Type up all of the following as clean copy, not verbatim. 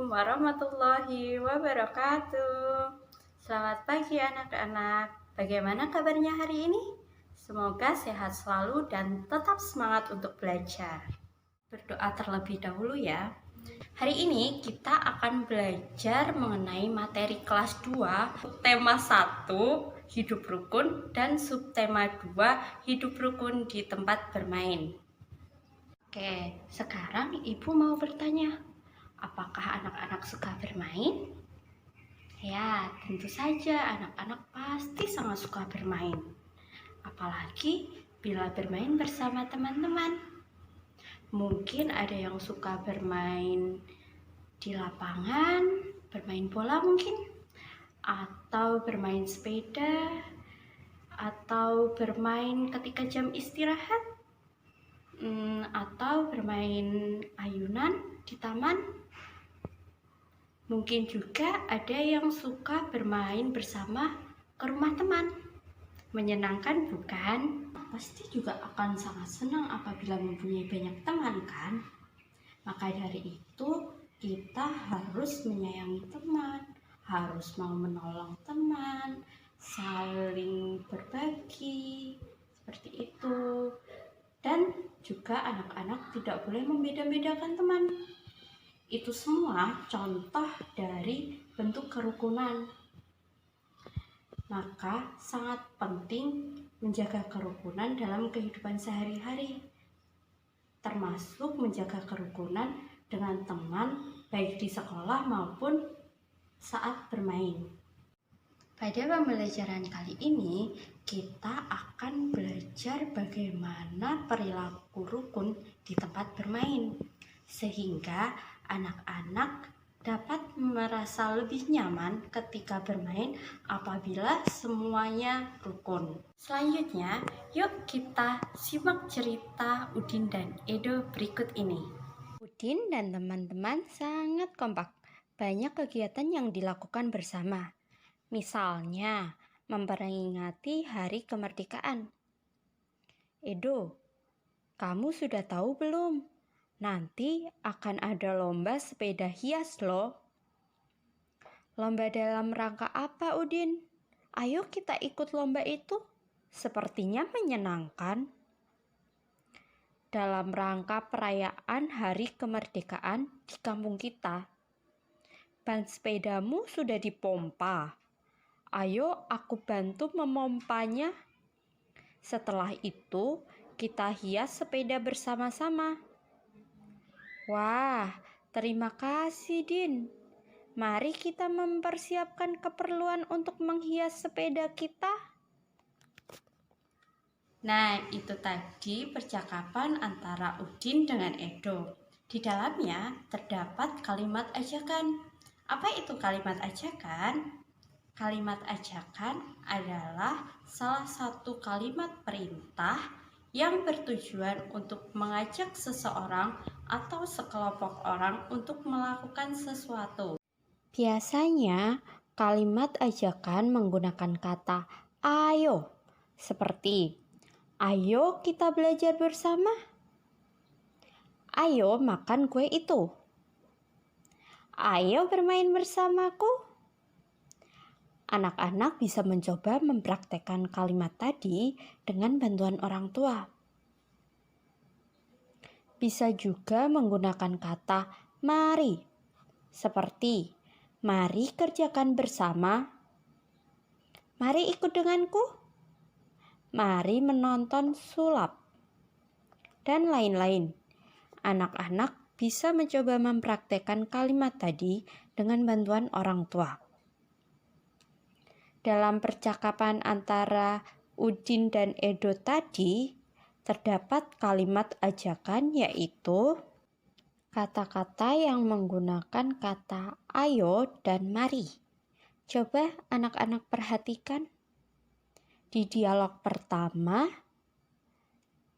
warahmatullahi wabarakatuh. Selamat pagi anak-anak. Bagaimana kabarnya hari ini? Semoga sehat selalu dan tetap semangat untuk belajar. Berdoa terlebih dahulu ya. Hari ini kita akan belajar mengenai materi kelas 2, subtema 1, hidup rukun, dan subtema 2, hidup rukun di tempat bermain. Oke, sekarang Ibu mau bertanya, apakah anak-anak suka bermain? Ya, tentu saja anak-anak pasti sangat suka bermain. Apalagi bila bermain bersama teman-teman. Mungkin ada yang suka bermain di lapangan, bermain bola mungkin, atau bermain sepeda, atau bermain ketika jam istirahat, atau bermain ayunan di taman. Mungkin juga ada yang suka bermain bersama ke rumah teman. Menyenangkan bukan? Pasti juga akan sangat senang apabila mempunyai banyak teman kan? Maka dari itu kita harus menyayangi teman, harus mau menolong teman, saling berbagi, seperti itu. Dan juga anak-anak tidak boleh membeda-bedakan teman. Itu semua contoh dari bentuk kerukunan. Maka sangat penting menjaga kerukunan dalam kehidupan sehari-hari, termasuk menjaga kerukunan dengan teman baik di sekolah maupun saat bermain. Pada pembelajaran kali ini, kita akan belajar bagaimana perilaku rukun di tempat bermain, sehingga anak-anak dapat merasa lebih nyaman ketika bermain apabila semuanya rukun. Selanjutnya, yuk kita simak cerita Udin dan Edo berikut ini. Udin dan teman-teman sangat kompak. Banyak kegiatan yang dilakukan bersama. Misalnya, memperingati Hari Kemerdekaan. Edo, kamu sudah tahu belum? Nanti akan ada lomba sepeda hias loh. Lomba dalam rangka apa, Udin? Ayo kita ikut lomba itu. Sepertinya menyenangkan. Dalam rangka perayaan Hari Kemerdekaan di kampung kita. Ban sepedamu sudah dipompa. Ayo aku bantu memompanya. Setelah itu, kita hias sepeda bersama-sama. Wah, terima kasih, Din. Mari kita mempersiapkan keperluan untuk menghias sepeda kita. Nah, itu tadi percakapan antara Udin dengan Edo. Di dalamnya terdapat kalimat ajakan. Apa itu kalimat ajakan? Kalimat ajakan adalah salah satu kalimat perintah yang bertujuan untuk mengajak seseorang atau sekelompok orang untuk melakukan sesuatu. Biasanya, kalimat ajakan menggunakan kata ayo, seperti ayo kita belajar bersama. Ayo makan kue itu. Ayo bermain bersamaku. Anak-anak bisa mencoba mempraktekkan kalimat tadi dengan bantuan orang tua. Bisa juga menggunakan kata mari, seperti mari kerjakan bersama, mari ikut denganku, mari menonton sulap, dan lain-lain. Anak-anak bisa mencoba mempraktekkan kalimat tadi dengan bantuan orang tua. Dalam percakapan antara Udin dan Edo tadi, terdapat kalimat ajakan yaitu kata-kata yang menggunakan kata ayo dan mari. Coba anak-anak perhatikan. Di dialog pertama,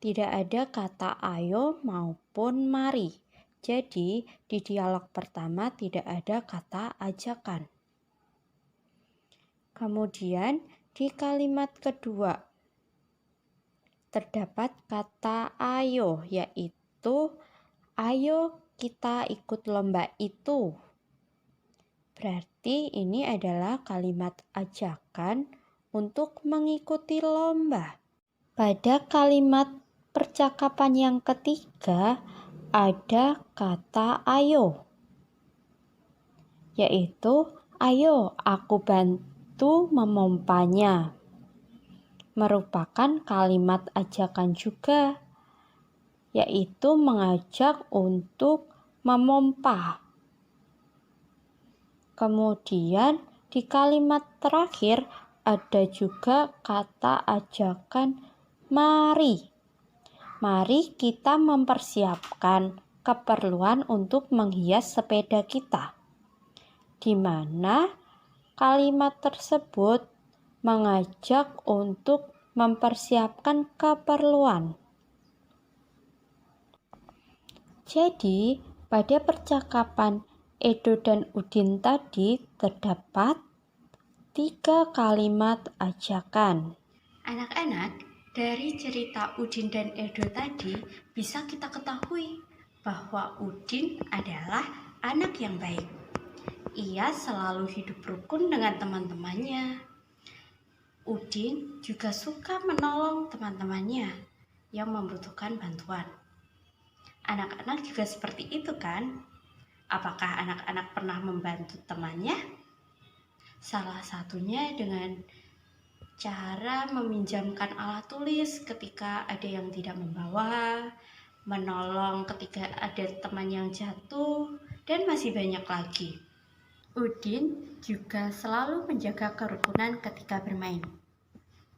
tidak ada kata ayo maupun mari. Jadi, di dialog pertama tidak ada kata ajakan. Kemudian di kalimat kedua terdapat kata ayo, yaitu ayo kita ikut lomba itu. Berarti ini adalah kalimat ajakan untuk mengikuti lomba. Pada kalimat percakapan yang ketiga ada kata ayo, yaitu ayo aku bantu memompanya. Merupakan kalimat ajakan juga, yaitu mengajak untuk memompa. Kemudian di kalimat terakhir ada juga kata ajakan mari. Mari kita mempersiapkan keperluan untuk menghias sepeda kita, di mana kalimat tersebut mengajak untuk mempersiapkan keperluan. Jadi, pada percakapan Edo dan Udin tadi terdapat 3 kalimat ajakan. Anak-anak, dari cerita Udin dan Edo tadi bisa kita ketahui bahwa Udin adalah anak yang baik. Ia selalu hidup rukun dengan teman-temannya. Udin juga suka menolong teman-temannya yang membutuhkan bantuan. Anak-anak juga seperti itu kan? Apakah anak-anak pernah membantu temannya? Salah satunya dengan cara meminjamkan alat tulis ketika ada yang tidak membawa, menolong ketika ada teman yang jatuh, dan masih banyak lagi. Udin juga selalu menjaga kerukunan ketika bermain.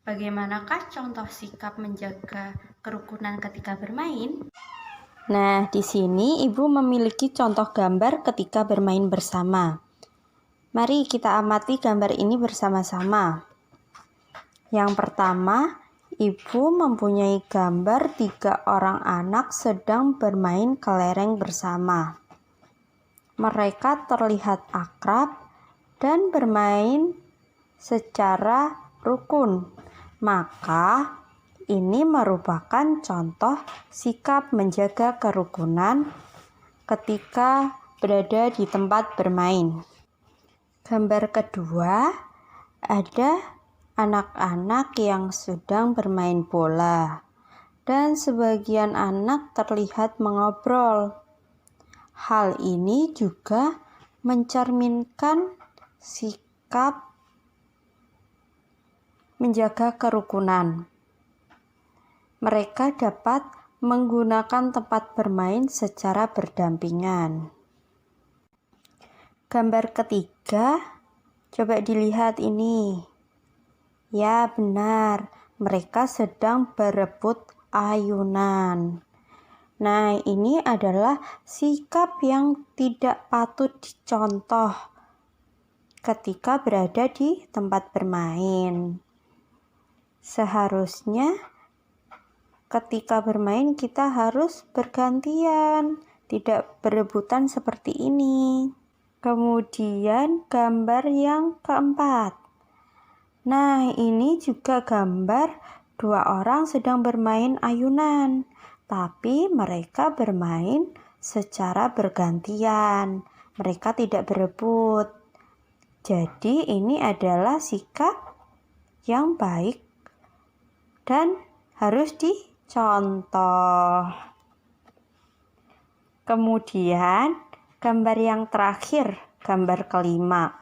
Bagaimanakah contoh sikap menjaga kerukunan ketika bermain? Nah, di sini Ibu memiliki contoh gambar ketika bermain bersama. Mari kita amati gambar ini bersama-sama. Yang pertama, Ibu mempunyai gambar 3 orang anak sedang bermain kelereng bersama. Mereka terlihat akrab dan bermain secara rukun. Maka ini merupakan contoh sikap menjaga kerukunan ketika berada di tempat bermain. Gambar kedua, ada anak-anak yang sedang bermain bola dan sebagian anak terlihat mengobrol. Hal ini juga mencerminkan sikap menjaga kerukunan. Mereka dapat menggunakan tempat bermain secara berdampingan. Gambar ketiga, coba dilihat ini. Ya benar, mereka sedang berebut ayunan. Nah, ini adalah sikap yang tidak patut dicontoh ketika berada di tempat bermain. Seharusnya ketika bermain kita harus bergantian, tidak berebutan seperti ini. Kemudian gambar yang keempat. Nah, ini juga gambar 2 orang sedang bermain ayunan, tapi mereka bermain secara bergantian. Mereka tidak berebut. Jadi ini adalah sikap yang baik dan harus dicontoh. Kemudian gambar yang terakhir, gambar kelima.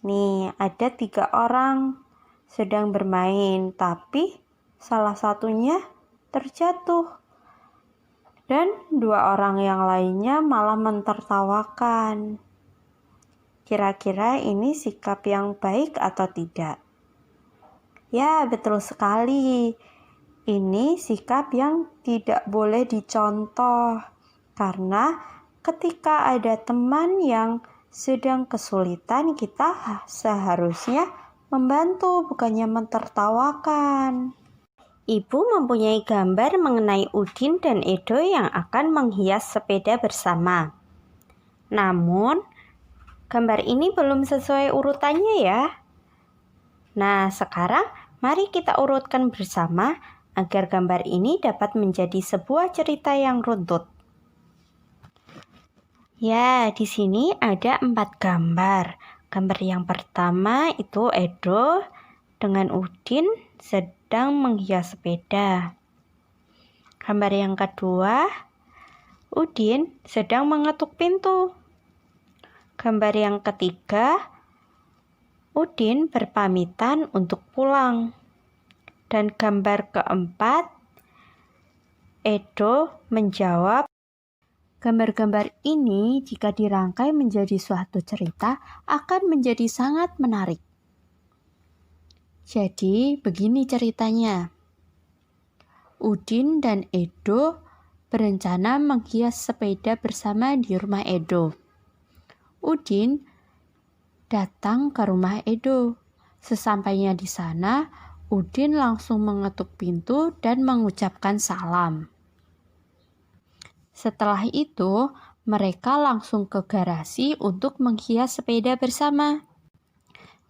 Nih, ada 3 orang sedang bermain, tapi salah satunya terjatuh. Dan 2 orang yang lainnya malah mentertawakan. Kira-kira ini sikap yang baik atau tidak? Ya, betul sekali. Ini sikap yang tidak boleh dicontoh. Karena ketika ada teman yang sedang kesulitan, kita seharusnya membantu, bukannya mentertawakan. Ibu mempunyai gambar mengenai Udin dan Edo yang akan menghias sepeda bersama. Namun, gambar ini belum sesuai urutannya ya. Nah, sekarang mari kita urutkan bersama agar gambar ini dapat menjadi sebuah cerita yang runtut. Ya, di sini ada 4 gambar. Gambar yang pertama itu Edo dengan Udin sedang menghias sepeda. Gambar yang kedua, Udin sedang mengetuk pintu. Gambar yang ketiga, Udin berpamitan untuk pulang. Dan gambar keempat, Edo menjawab. Gambar-gambar ini jika dirangkai menjadi suatu cerita akan menjadi sangat menarik. Jadi begini ceritanya. Udin dan Edo berencana menghias sepeda bersama di rumah Edo. Udin datang ke rumah Edo. Sesampainya di sana, Udin langsung mengetuk pintu dan mengucapkan salam. Setelah itu, mereka langsung ke garasi untuk menghias sepeda bersama.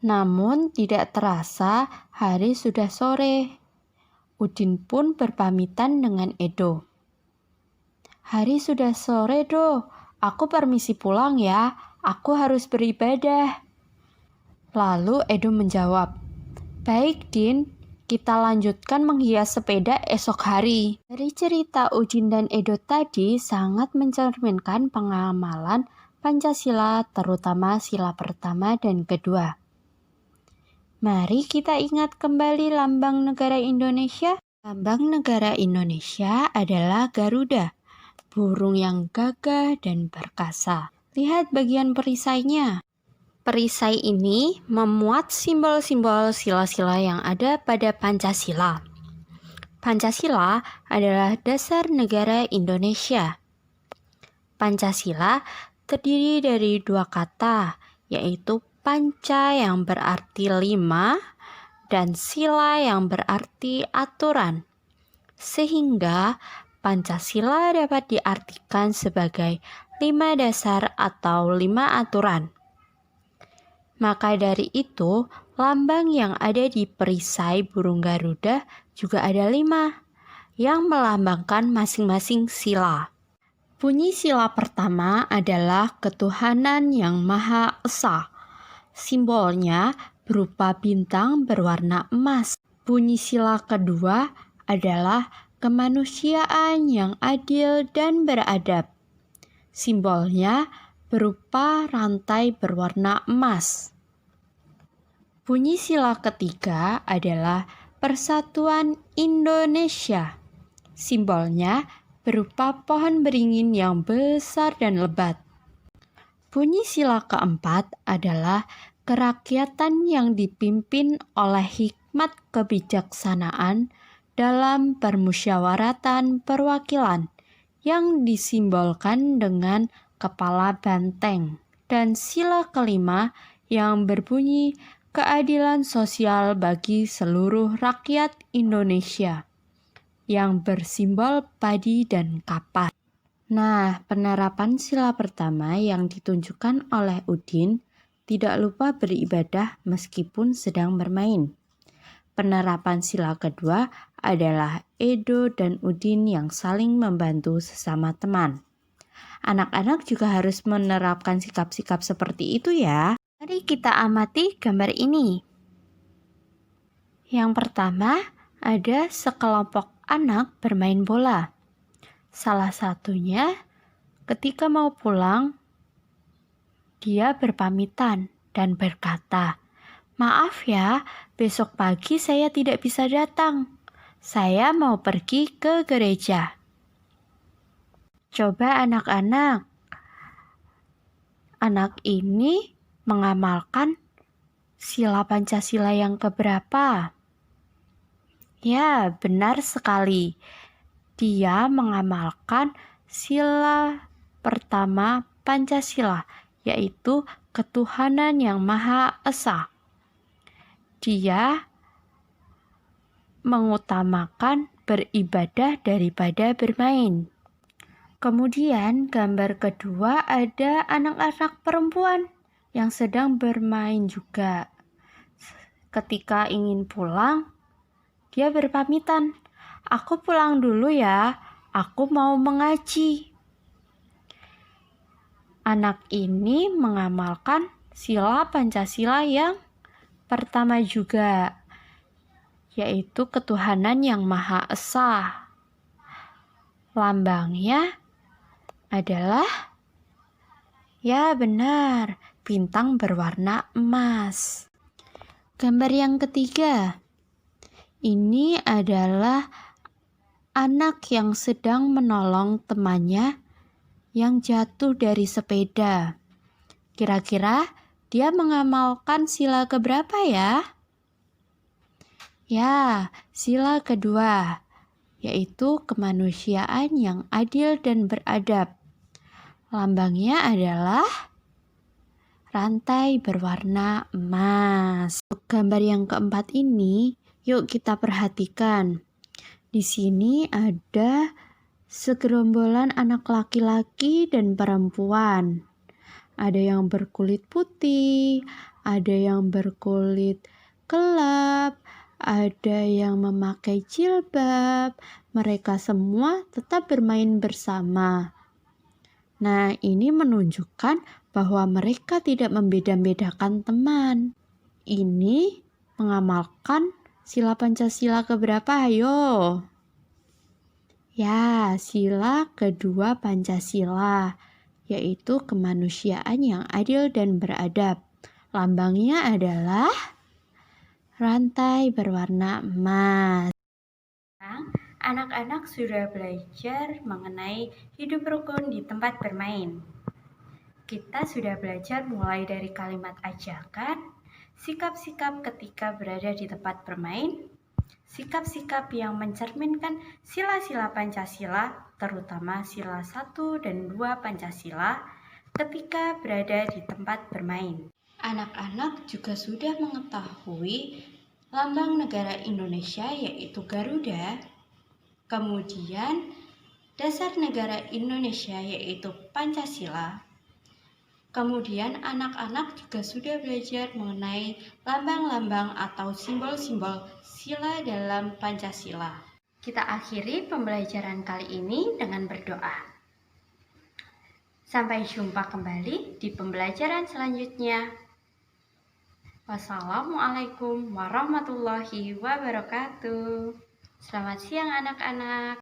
Namun tidak terasa hari sudah sore. Udin pun berpamitan dengan Edo. Hari sudah sore, Do. Aku permisi pulang ya. Aku harus beribadah. Lalu Edo menjawab, "Baik, Din. Kita lanjutkan menghias sepeda esok hari." Dari cerita Udin dan Edo tadi sangat mencerminkan pengamalan Pancasila, terutama sila pertama dan kedua. Mari kita ingat kembali lambang negara Indonesia. Lambang negara Indonesia adalah Garuda, burung yang gagah dan perkasa. Lihat bagian perisainya. Perisai ini memuat simbol-simbol sila-sila yang ada pada Pancasila. Pancasila adalah dasar negara Indonesia. Pancasila terdiri dari 2 kata, yaitu panca yang berarti 5 dan sila yang berarti aturan. Sehingga Pancasila dapat diartikan sebagai 5 dasar atau 5 aturan. Maka dari itu, lambang yang ada di perisai burung Garuda juga ada 5, yang melambangkan masing-masing sila. Bunyi sila pertama adalah ketuhanan yang Maha Esa. Simbolnya berupa bintang berwarna emas. Bunyi sila kedua adalah kemanusiaan yang adil dan beradab. Simbolnya berupa rantai berwarna emas. Bunyi sila ketiga adalah Persatuan Indonesia. Simbolnya berupa pohon beringin yang besar dan lebat. Bunyi sila keempat adalah kerakyatan yang dipimpin oleh hikmat kebijaksanaan dalam permusyawaratan perwakilan yang disimbolkan dengan kepala banteng. Dan sila kelima yang berbunyi keadilan sosial bagi seluruh rakyat Indonesia yang bersimbol padi dan kapas. Nah, penerapan sila pertama yang ditunjukkan oleh Udin tidak lupa beribadah meskipun sedang bermain. Penerapan sila kedua adalah Edo dan Udin yang saling membantu sesama teman. Anak-anak juga harus menerapkan sikap-sikap seperti itu ya. Mari kita amati gambar ini. Yang pertama, ada sekelompok anak bermain bola. Salah satunya, ketika mau pulang, dia berpamitan dan berkata, "Maaf ya, besok pagi saya tidak bisa datang. Saya mau pergi ke gereja." Coba anak-anak, anak ini mengamalkan sila Pancasila yang keberapa? Ya, benar sekali. Dia mengamalkan sila pertama Pancasila, yaitu ketuhanan yang Maha Esa. Dia mengutamakan beribadah daripada bermain. Kemudian gambar kedua ada anak-anak perempuan yang sedang bermain juga. Ketika ingin pulang, dia berpamitan, "Aku pulang dulu ya, aku mau mengaji." Anak ini mengamalkan sila Pancasila yang pertama juga, yaitu ketuhanan yang Maha Esa. Lambangnya adalah, ya benar, bintang berwarna emas. Gambar yang ketiga, ini adalah anak yang sedang menolong temannya yang jatuh dari sepeda. Kira-kira dia mengamalkan sila keberapa ya? Ya, sila kedua, yaitu kemanusiaan yang adil dan beradab. Lambangnya adalah rantai berwarna emas. Gambar yang keempat ini, yuk kita perhatikan. Di sini ada segerombolan anak laki-laki dan perempuan. Ada yang berkulit putih, ada yang berkulit gelap, ada yang memakai jilbab. Mereka semua tetap bermain bersama. Nah, ini menunjukkan bahwa mereka tidak membeda-bedakan teman. Ini mengamalkan sila Pancasila keberapa? Ayo. Ya, sila kedua Pancasila, yaitu kemanusiaan yang adil dan beradab. Lambangnya adalah rantai berwarna emas. Anak-anak sudah belajar mengenai hidup rukun di tempat bermain. Kita sudah belajar mulai dari kalimat ajakan, sikap-sikap ketika berada di tempat bermain, sikap-sikap yang mencerminkan sila-sila Pancasila, terutama sila 1 dan 2 Pancasila, ketika berada di tempat bermain. Anak-anak juga sudah mengetahui lambang negara Indonesia, yaitu Garuda. Kemudian dasar negara Indonesia, yaitu Pancasila. Kemudian anak-anak juga sudah belajar mengenai lambang-lambang atau simbol-simbol sila dalam Pancasila. Kita akhiri pembelajaran kali ini dengan berdoa. Sampai jumpa kembali di pembelajaran selanjutnya. Wassalamualaikum warahmatullahi wabarakatuh. Selamat siang anak-anak.